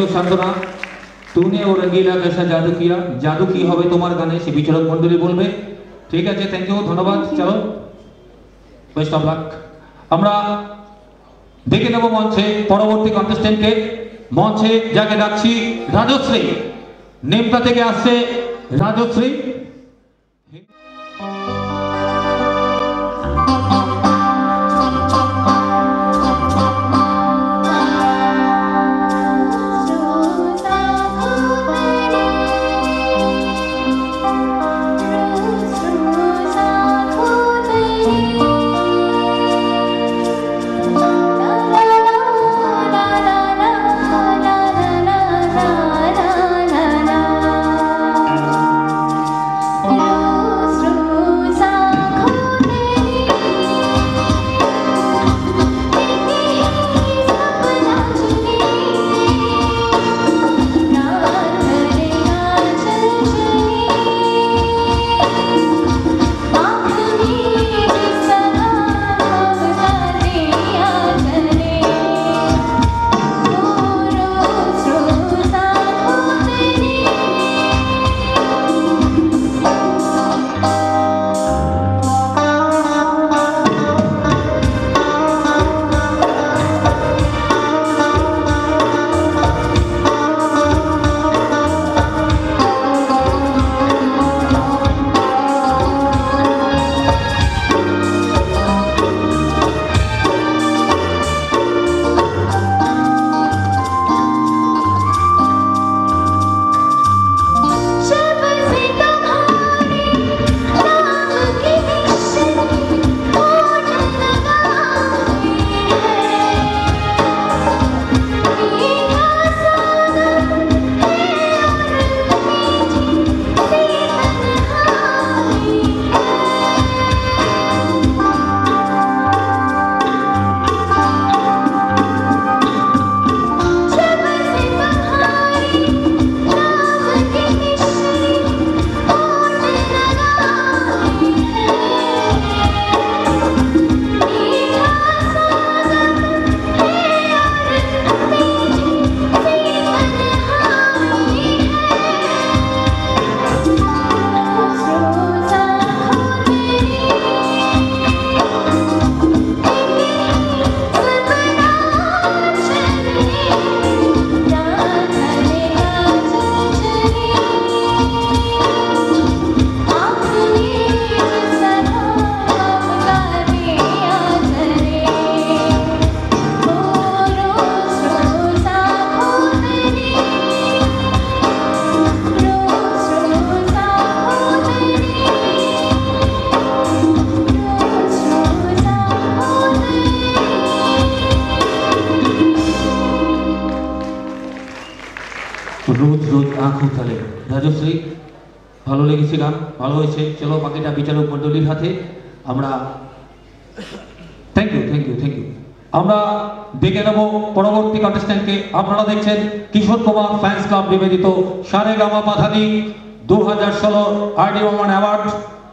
शांतना तूने वो रंगीला कैसा जादू किया जादू की হবে তোমার গানে সে বিচারক মণ্ডলী বলবে ঠিক আছে থ্যাংক ইউ ধন্যবাদ চলো বেস্ট অফ লাক আমরা দেখে নেব মঞ্চে পরবর্তী কন্টেস্টেন্টকে মঞ্চে যাকে ডাকছি রাজশ্রী নেমটা থেকে আসছে রাজশ্রী रोज रोज आँखों तले राजश्री ভালো লেগেছে গান ভালো হয়েছে চলো বাকিটা বিচারক মণ্ডলীর হাতে আমরা থ্যাংক ইউ আমরা দেখে নেব পরবর্তী কন্টেস্ট্যান্টকে আপনারা দেখছেন কিশোর কুমার ফ্যান্স ক্লাব নিবেদিত সারেগামা পাধানি 2016 আরডি ওমান অ্যাওয়ার্ড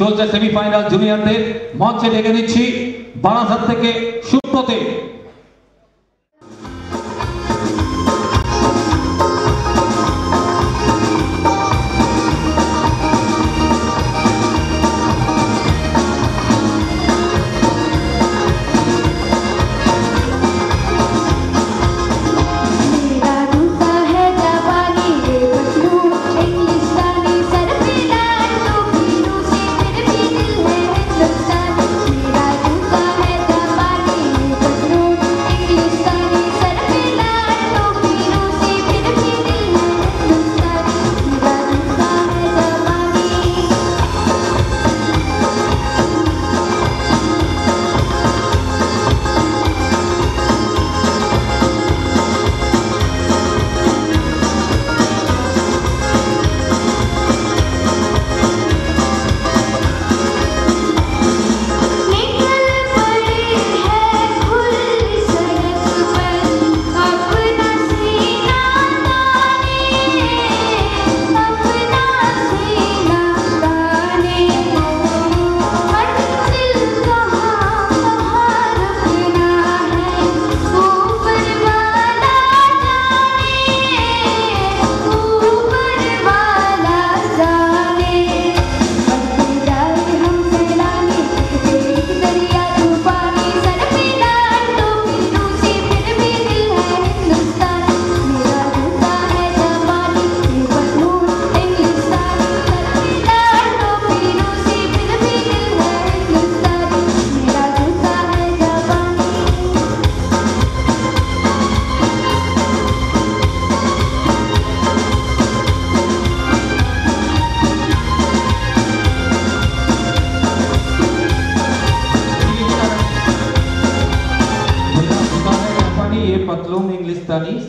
চলছে সেমিফাইনাল জুনিয়রদের মঞ্চে ডেকে নিচ্ছি বারাসাত থেকে সুব্রতে Thank you.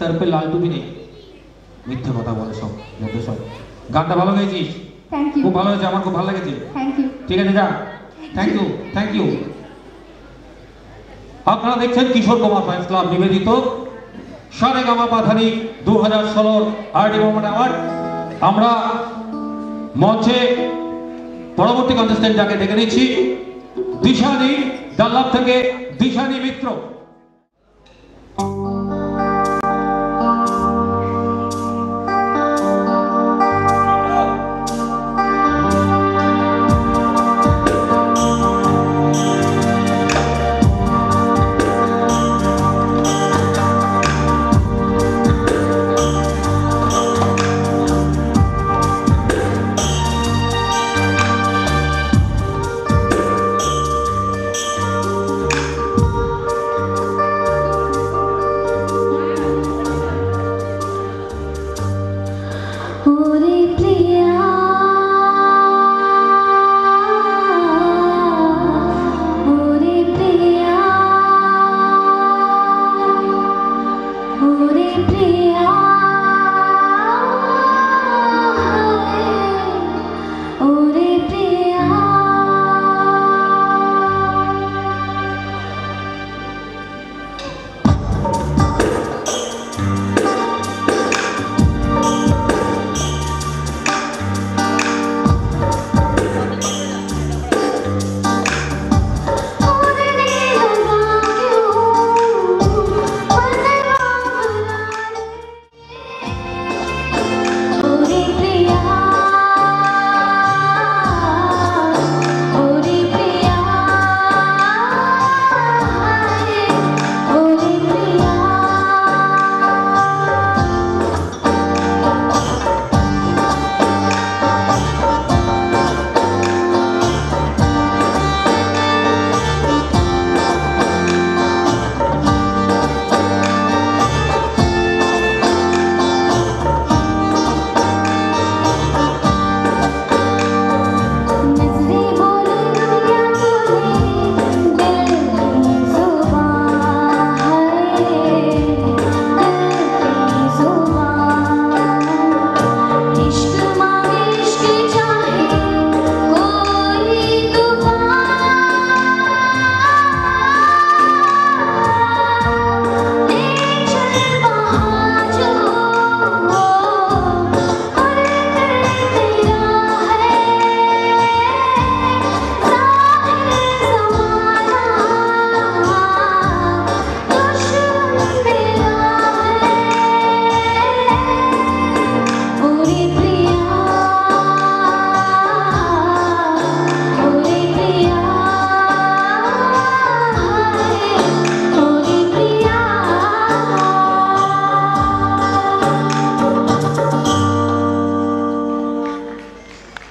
सर पे लाल टुपी नहीं মিথ্যে কথা বলে সব যত সব গানটা ভালো গেয়েছিস থ্যাংক ইউ খুব ভালো হয়েছে আমার খুব ভালো লেগেছে থ্যাংক ইউ ঠিক আছে যা থ্যাংক ইউ আপনারা দেখছেন কিশোর কুমার ফ্যান্স ক্লাব নিবেদিত সারেগামা পাধানি 2016 আরডি মোমেন্ট অ্যাওয়ার্ড আমরা মঞ্চে পরবর্তী কন্টেস্ট্যান্ট যাকে ডেকে নিচ্ছি দিশানি ডাল্লাভ থেকে দিশানি মিত্র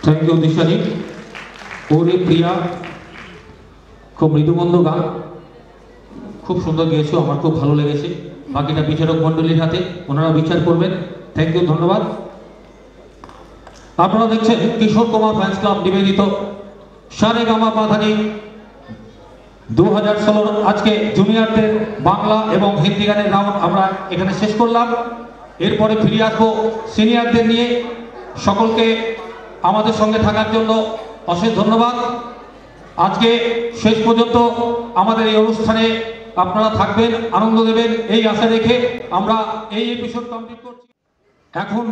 थैंक यू दिशानी ओरे प्रिया खूब मृदुमंद गान खूब सुंदर गेয়েছো আমার খুব ভালো লেগেছে বাকিটা বিচারক মণ্ডলীর হাতে ওনারা বিচার করবেন थैंक यू ধন্যবাদ আপনারা দেখছেন কিশোর কুমার ফ্যান্স ক্লাব নিবেদিত সারেগামা পাধানি 2016 আজকে জুনিয়রদের বাংলা এবং হিন্দি গানের রাউন্ড আমরা এখানে শেষ করলাম এরপরে ফিরে আসবো সিনিয়রদের নিয়ে সকলকে আমাদের সঙ্গে থাকার জন্য অশেষ ধন্যবাদ আজকে শেষ পর্যন্ত আমাদের এই অনুষ্ঠানে আপনারা থাকবেন আনন্দ দেবেন এই আশা রেখে আমরা এই এপিসোড কমপ্লিট করছি এখন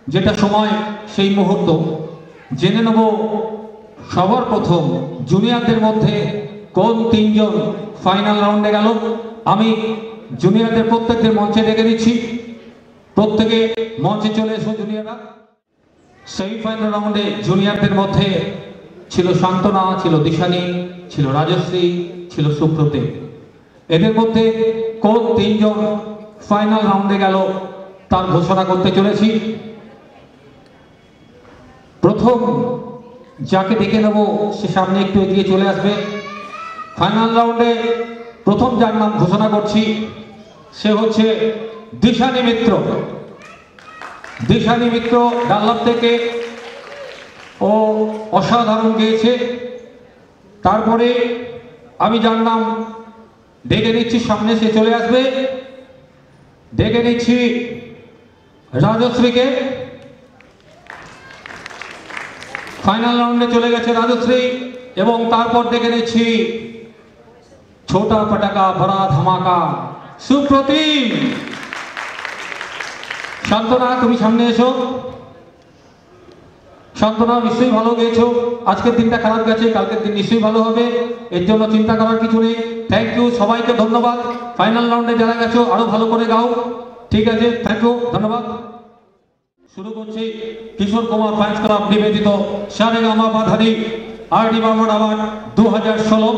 যেটা সময় সেই মুহূর্ত জেনে নেব সবার প্রথম জুনিয়রদের মধ্যে কোন তিনজন ফাইনাল রাউন্ডে গেল আমি জুনিয়রদের প্রত্যেকদের মঞ্চে ডেকে দিচ্ছি প্রত্যেকে মঞ্চে চলে এসো জুনিয়ররা সেমিফাইনাল রাউন্ডে জুনিয়রদের মধ্যে ছিল শান্তনা ছিল দিশানি ছিল রাজশ্রী ছিল সুব্রতে এদের মধ্যে কোন তিনজন ফাইনাল রাউন্ডে গেল তার ঘোষণা করতে চলেছি প্রথম যাকে ডেকে নেব সে সামনে একটু এগিয়ে চলে আসবে ফাইনাল রাউন্ডে প্রথম যার নাম ঘোষণা করছি সে হচ্ছে দিশানি মিত্র দিশানি মিত্র ডাল্লাভ থেকে ও অসাধারণ গেয়েছে তারপরে আমি যার নাম ডেকে নিচ্ছি সামনে সে চলে আসবে ডেকে নিচ্ছি রাজশ্রীকে। ফাইনাল রাউন্ডে চলে গেছে রাজশ্রী এবং তারপর ডেকে নিচ্ছি ছোটা পটাকা বড়া ধামাকা সুপ্রতিম। শান্তনা তুমি সামনে এসো। শান্তনা নিশ্চয়ই ভালো গেয়েছো, আজকের দিনটা খারাপ গেছে, কালকের দিন নিশ্চয়ই ভালো হবে, এর জন্য চিন্তা করার কিছু নেই। থ্যাংক ইউ, সবাইকে ধন্যবাদ। ফাইনাল রাউন্ডে যারা গেছো আরো ভালো করে গাও, ঠিক আছে? থ্যাংক ইউ, ধন্যবাদ। শুরু করছি কিশোর কুমার ফ্যান্স ক্লাব নিবেদিত সারেগামা বাধারি আরডি বার্মন অ্যাওয়ার্ড 2016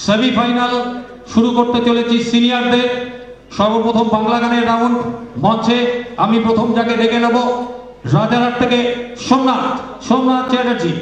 সেমিফাইনাল শুরু করতে চলেছি সিনিয়রদের। সর্বপ্রথম বাংলা গানের রাউন্ড মঞ্চে আমি প্রথম যাকে ডেকে নেব রাজারহাট থেকে সোমনাথ চ্যাটার্জি।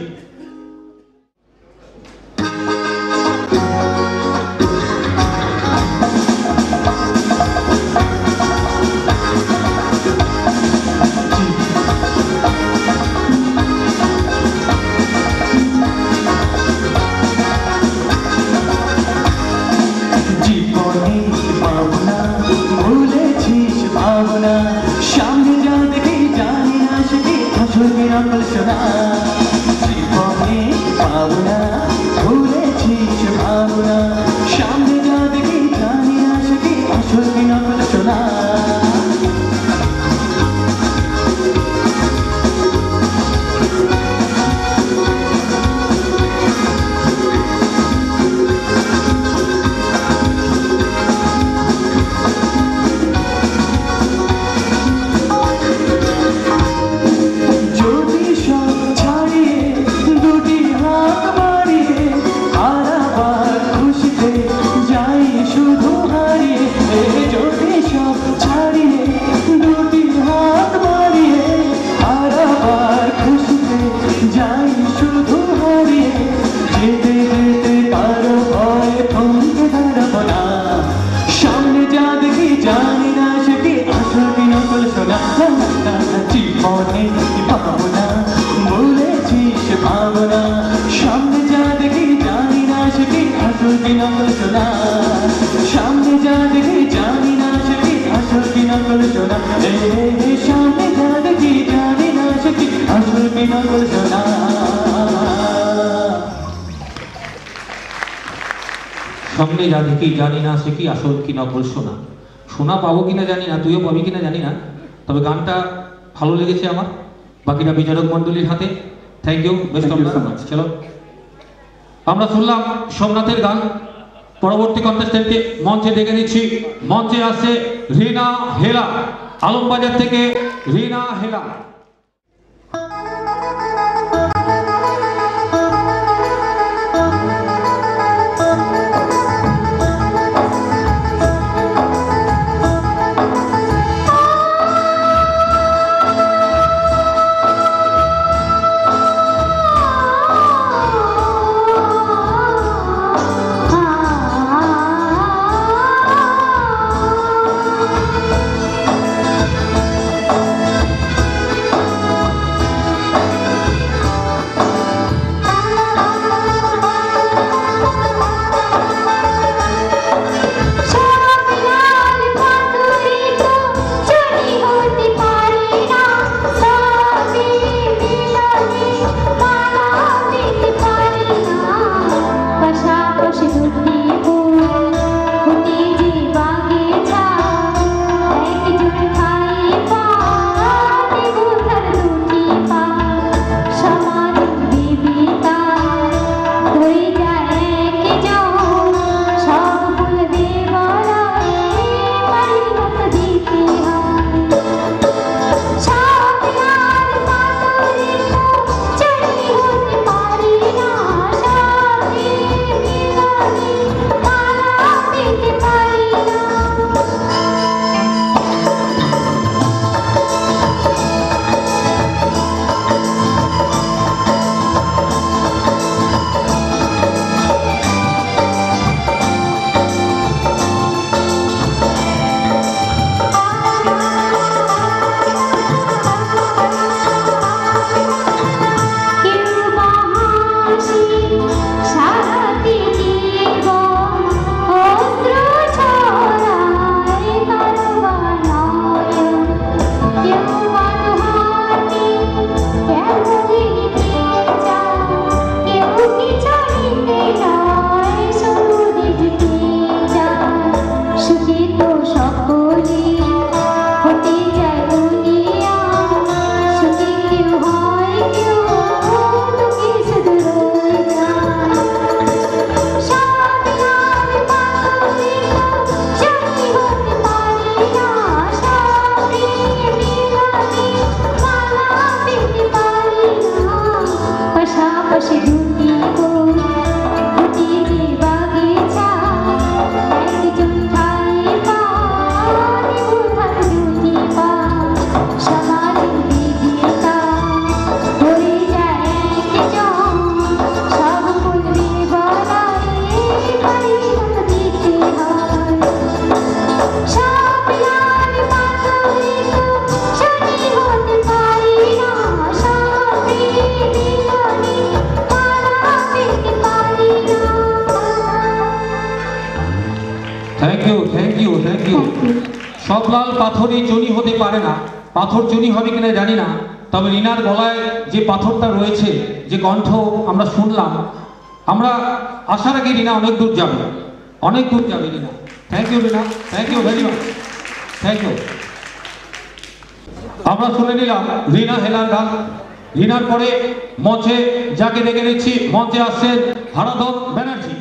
সামনে যা দেখি জানি না সে কি আসল কি নকল সোনা। সোনা পাবো কিনা জানি না, তুইও পাবি কিনা জানি না, তবে গানটা ভালো লেগেছে আমার। বাকিটা বিচারক মন্ডলীর হাতে। Thank you, best of luck. চলো আমরা শুনলাম সোমনাথের গান। পরবর্তী কন্টেস্টেন্টকে মঞ্চে ডেকে নিচ্ছি। মঞ্চে আসছে রিনা হেলা, আলমবাজার থেকে রিনা হেলা। সব লাল পাথরই চুনি হতে পারে না, পাথর চুনি হবে কিনা জানি না, তবে রিনার গলায় যে পাথরটা রয়েছে, যে কণ্ঠ আমরা শুনলাম, আমরা আসার আগে রিনা অনেক দূর যাবে, অনেক দূর যাবে Rina. Thank you Rina, thank you very much, thank you. আমরা শুনে নিলাম রিনা হেলার গান। রিনার পরে মঞ্চে যাকে দেখে নিচ্ছি, মঞ্চে আসছেন হারাধন ব্যানার্জি।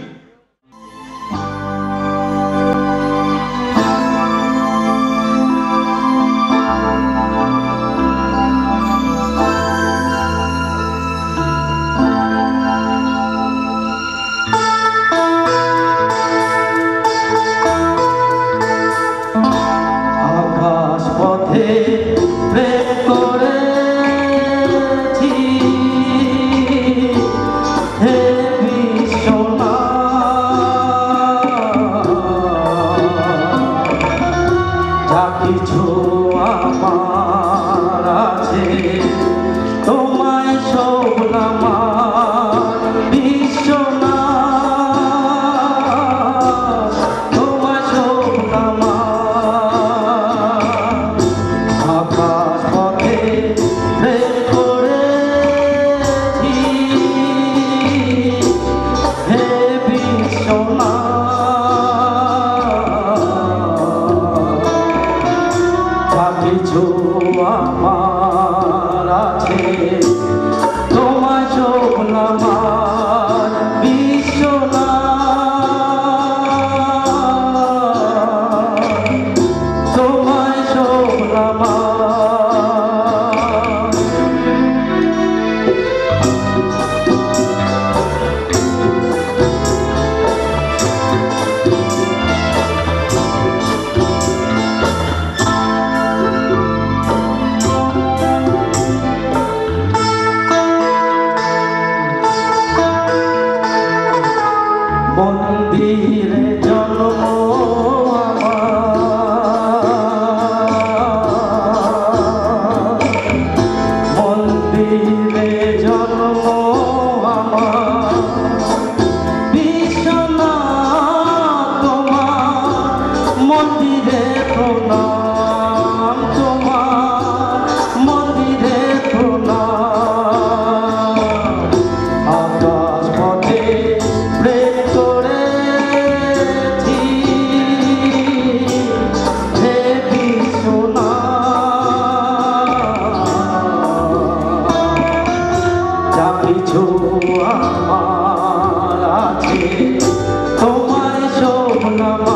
তোমায় শোভনা